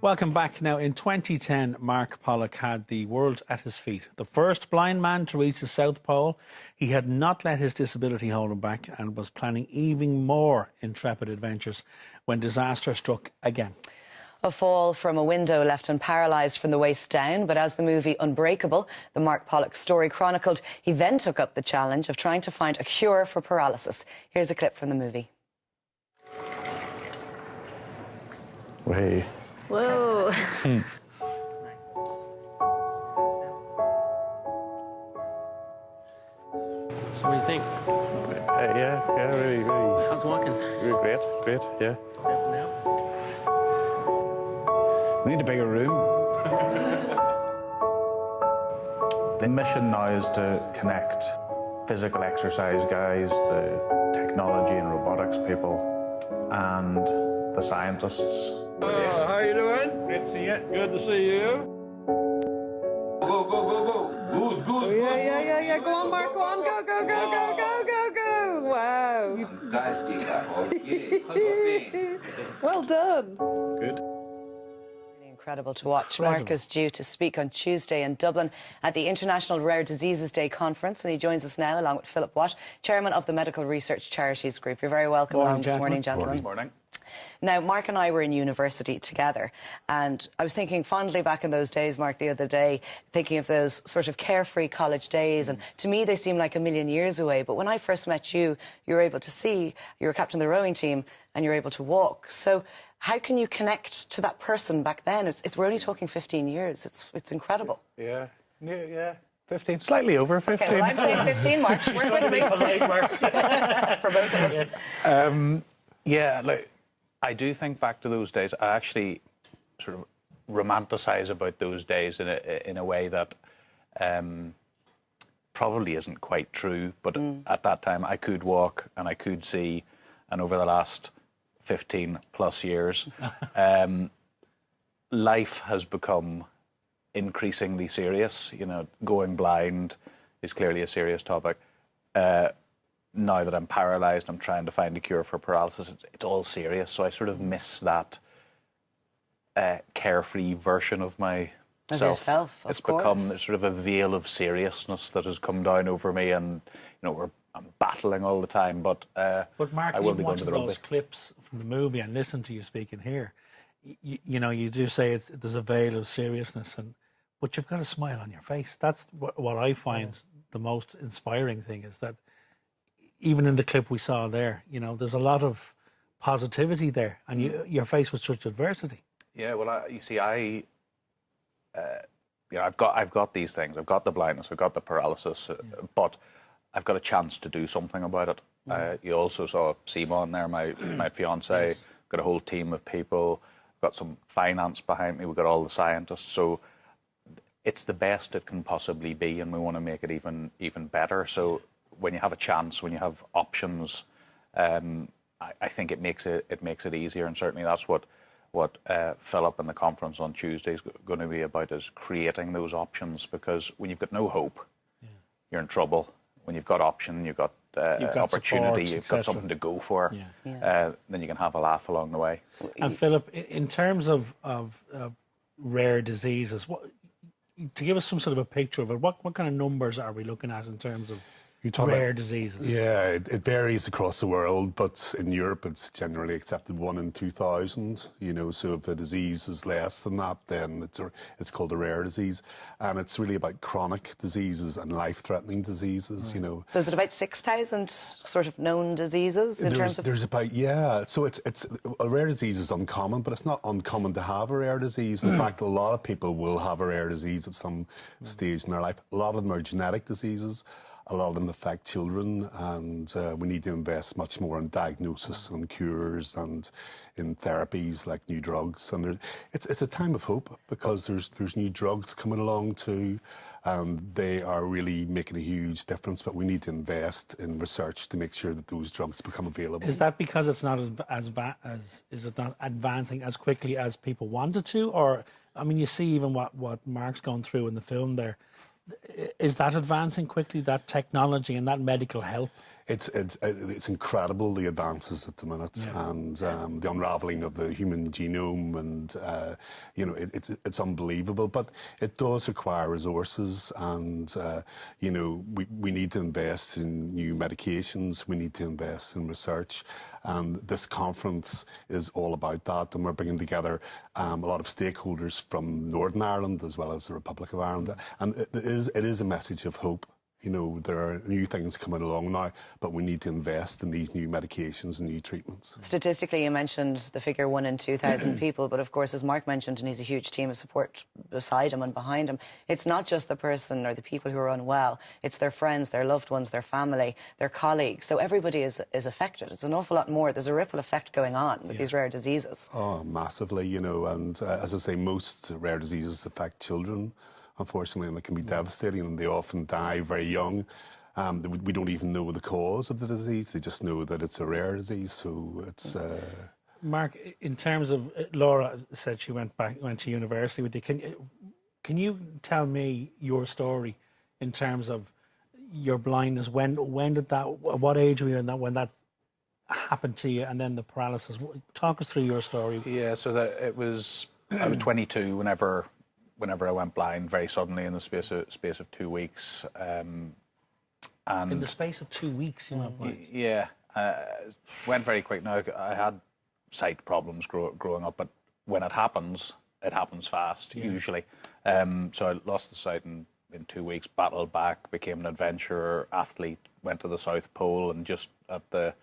Welcome back. Now, in 2010, Mark Pollock had the world at his feet. The first blind man to reach the South Pole. He had not let his disability hold him back and was planning even more intrepid adventures when disaster struck again. A fall from a window left him paralysed from the waist down, but as the movie Unbreakable, the Mark Pollock story chronicled, he then took up the challenge of trying to find a cure for paralysis. Here's a clip from the movie. Hey. Whoa. So what do you think? Yeah, really. How's it walking? Really great, yeah. Now? We need a bigger room. The mission now is to connect physical exercise guys, the technology and robotics people, and the scientists. How you doing? Great to see you. Good to see you. Go. Good. Oh, yeah. Go on, Mark. Go on. Go. Wow. Well done. Good. Incredible to watch. Mark is due to speak on Tuesday in Dublin at the International Rare Diseases Day conference, and he joins us now along with Philip Watt, chairman of the Medical Research Charities Group. You're very welcome along this morning, gentlemen. Morning. Now, Mark and I were in university together, and I was thinking fondly back in those days, Mark, the other day, thinking of those sort of carefree college days, and to me they seem like a million years away. But when I first met you, you were able to see, you were captain of the rowing team, and you were able to walk. So how can you connect to that person back then? We're only talking 15 years. It's incredible. Yeah. 15, slightly over 15. Okay, well, I'm saying 15, Mark. We're going to be polite, Mark. For both of us. Yeah, like, I do think back to those days. I actually sort of romanticise about those days in a way that probably isn't quite true. But at that time, I could walk and I could see, and over the last 15 plus years, life has become increasingly serious. You know, going blind is clearly a serious topic. Now that I'm paralysed, I'm trying to find a cure for paralysis. It's all serious, so I sort of miss that carefree version of myself. Of yourself, of it's course. become sort of a veil of seriousness that has come down over me, and I'm battling all the time. But Mark, I will be even going to the watching rugby. those clips from the movie and listen to you speaking here, you do say there's a veil of seriousness, but you've got a smile on your face. That's what I find the most inspiring thing, is that even in the clip we saw there, there's a lot of positivity there, and you're faced with such adversity. Yeah, well, I've got these things. I've got the blindness, I've got the paralysis, but I've got a chance to do something about it. You also saw Simon there, my fiancée. Yes. Got a whole team of people. Got some finance behind me. We've got all the scientists. So it's the best it can possibly be, and we want to make it even better. So when you have a chance, when you have options, I think it makes it easier, and certainly that's what Philip and the conference on Tuesday is going to be about, is creating those options. Because when you've got no hope, you're in trouble. When you've got option, you've got opportunity, support, you've got something to go for, then you can have a laugh along the way. And Philip, in terms of rare diseases, to give us some sort of a picture of it, what kind of numbers are we looking at in terms of rare diseases? Yeah, it varies across the world, but in Europe it's generally accepted 1 in 2,000. So if a disease is less than that, then it's called a rare disease, and it's really about chronic diseases and life-threatening diseases. So is it about 6,000 sort of known diseases in terms of? There's about So it's a rare disease is uncommon, but it's not uncommon to have a rare disease. In fact, a lot of people will have a rare disease at some stage in their life. A lot of them are genetic diseases. A lot of them affect children, and we need to invest much more in diagnosis and cures and in therapies like new drugs. And it's a time of hope, because there's new drugs coming along too, and they are really making a huge difference. But we need to invest in research to make sure that those drugs become available. Is that because it's not is it not advancing as quickly as people wanted to? Or, I mean, you see even what Mark's gone through in the film there. Is that advancing quickly, that technology and that medical help? It's incredible, the advances at the minute, and the unraveling of the human genome, and you know, it's unbelievable. But it does require resources, and you know, we need to invest in new medications. We need to invest in research, and this conference is all about that. And we're bringing together a lot of stakeholders from Northern Ireland as well as the Republic of Ireland, and it is a message of hope. You know, there are new things coming along now, but we need to invest in these new medications and new treatments. Statistically, you mentioned the figure 1 in 2,000 people, but of course, as Mark mentioned, and he's a huge team of support beside him and behind him, it's not just the person or the people who are unwell, it's their friends, their loved ones, their family, their colleagues. So everybody is affected. It's an awful lot more. There's a ripple effect going on with these rare diseases. Oh, massively, you know, and as I say, most rare diseases affect children, unfortunately, and it can be devastating, and they often die very young. We don't even know the cause of the disease. They just know that it's a rare disease, so it's... Mark, in terms of, Laura said she went to university with you. Can you tell me your story in terms of your blindness? When did that, what age were you in that, when that happened to you, and then the paralysis? Talk us through your story. Yeah, so I was 22 whenever I went blind very suddenly in the space of 2 weeks. And in the space of 2 weeks, you went blind? Yeah, went very quick. Now, I had sight problems growing up, but when it happens fast, usually. So I lost the sight in 2 weeks, battled back, became an adventurer, athlete, went to the South Pole, and just at the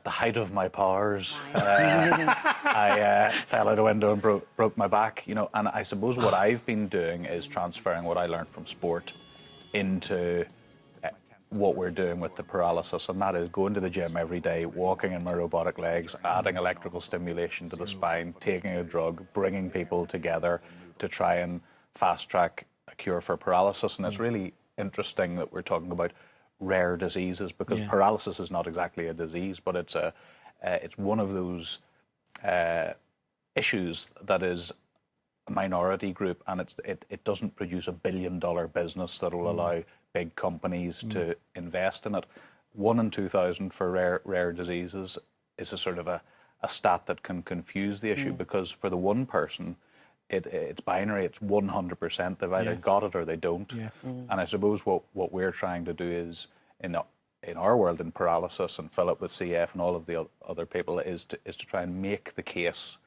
height of my powers, I fell out a window and broke my back. You know, and I suppose what I've been doing is transferring what I learned from sport into what we're doing with the paralysis, and that is going to the gym every day, walking in my robotic legs, adding electrical stimulation to the spine, taking a drug, bringing people together to try and fast-track a cure for paralysis. And it's really interesting that we're talking about rare diseases, because paralysis is not exactly a disease, but it's one of those issues that is a minority group, and it doesn't produce a billion-dollar business that will allow big companies to invest in it. 1 in 2,000 for rare diseases is a sort of a stat that can confuse the issue, because for the one person, it's binary. It's 100%. They've either got it or they don't. Yes. And I suppose what we're trying to do is, in our world, in paralysis, and Philip with CF and all of the other people, is to try and make the case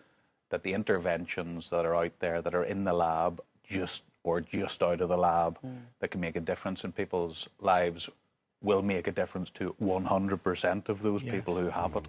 that the interventions that are out there, that are in the lab, just out of the lab, that can make a difference in people's lives, will make a difference to 100% of those people who have it.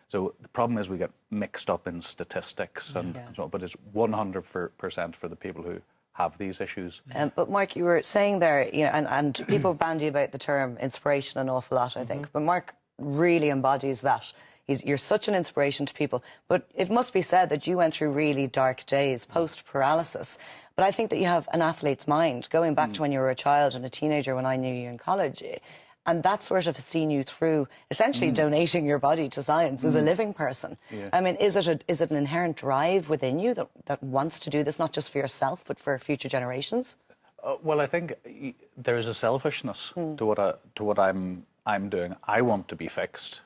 So the problem is we get mixed up in statistics, but it's 100% for the people who have these issues. But Mark, you were saying there, you know, and people bandy about the term inspiration an awful lot, I think. But Mark really embodies that. You're such an inspiration to people. But it must be said that you went through really dark days post-paralysis. But I think that you have an athlete's mind, going back to when you were a child and a teenager, when I knew you in college. And that sort of has seen you through essentially donating your body to science as a living person. Yeah. I mean, is it an inherent drive within you that wants to do this, not just for yourself, but for future generations? Well, I think there is a selfishness to what I'm doing. I want to be fixed.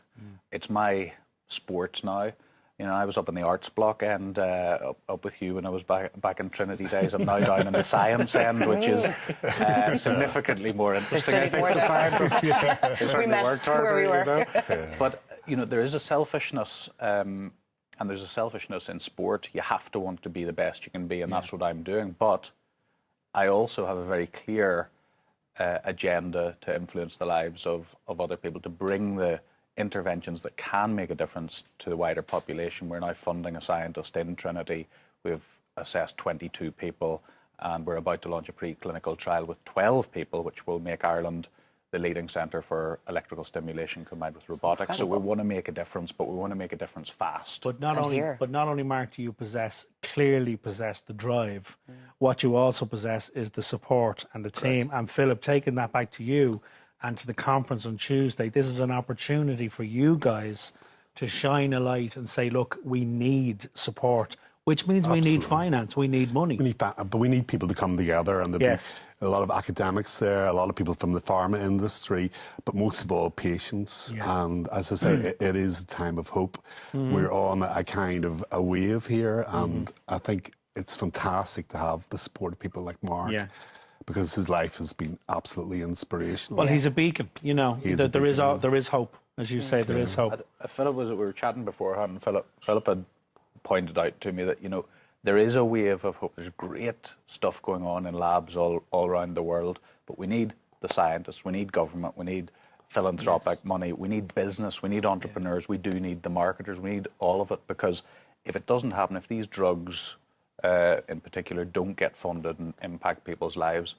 It's my sport now. You know, I was up in the arts block end up with you when I was back in Trinity days. I'm now down in the science end, which is significantly more interesting. I think we messed where we were. But, you know, there is a selfishness, and there's a selfishness in sport. You have to want to be the best you can be, and that's what I'm doing. But I also have a very clear agenda to influence the lives of other people, to bring the interventions that can make a difference to the wider population. We're now funding a scientist in Trinity. We've assessed 22 people, and we're about to launch a preclinical trial with 12 people, which will make Ireland the leading centre for electrical stimulation combined with robotics. So we want to make a difference, but we want to make a difference fast. But not only, Mark, do you clearly possess the drive. What you also possess is the support and the team. And Philip, taking that back to you and to the conference on Tuesday, this is an opportunity for you guys to shine a light and say, look, we need support. Which means we need Absolutely. finance, we need money. But we need people to come together, and there'll Yes. be a lot of academics there, a lot of people from the pharma industry, but most of all, patients. Yeah. And as I say, it is a time of hope. We're on a kind of a wave here, and I think it's fantastic to have the support of people like Mark. Yeah. Because his life has been absolutely inspirational. Well, he's a beacon, you know. He is a There is beacon. there is hope, as you say. There is hope. Philip we were chatting beforehand, and Philip had pointed out to me that, you know, there is a wave of hope. There's great stuff going on in labs all around the world, but we need the scientists, we need government, we need philanthropic money, we need business, we need entrepreneurs, we do need the marketers, we need all of it, because if it doesn't happen, if these drugs in particular don't get funded and impact people's lives,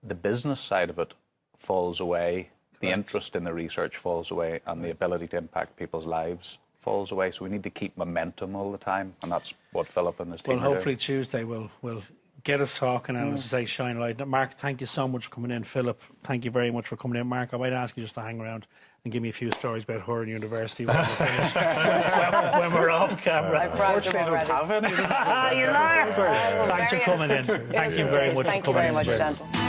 the business side of it falls away, the interest in the research falls away, and the ability to impact people's lives falls away. So we need to keep momentum all the time, and that's what Philip and his team Well, are hopefully doing. Tuesday will get us talking and, as I say, shine a light. Mark, thank you so much for coming in. Philip, thank you very much for coming in. Mark, I might ask you just to hang around and give me a few stories about Huron University when we're finished, when we're off camera. I've bragged them already. You liar! Thanks for coming in. Thank you very much for Thank you coming very in. much, gentlemen.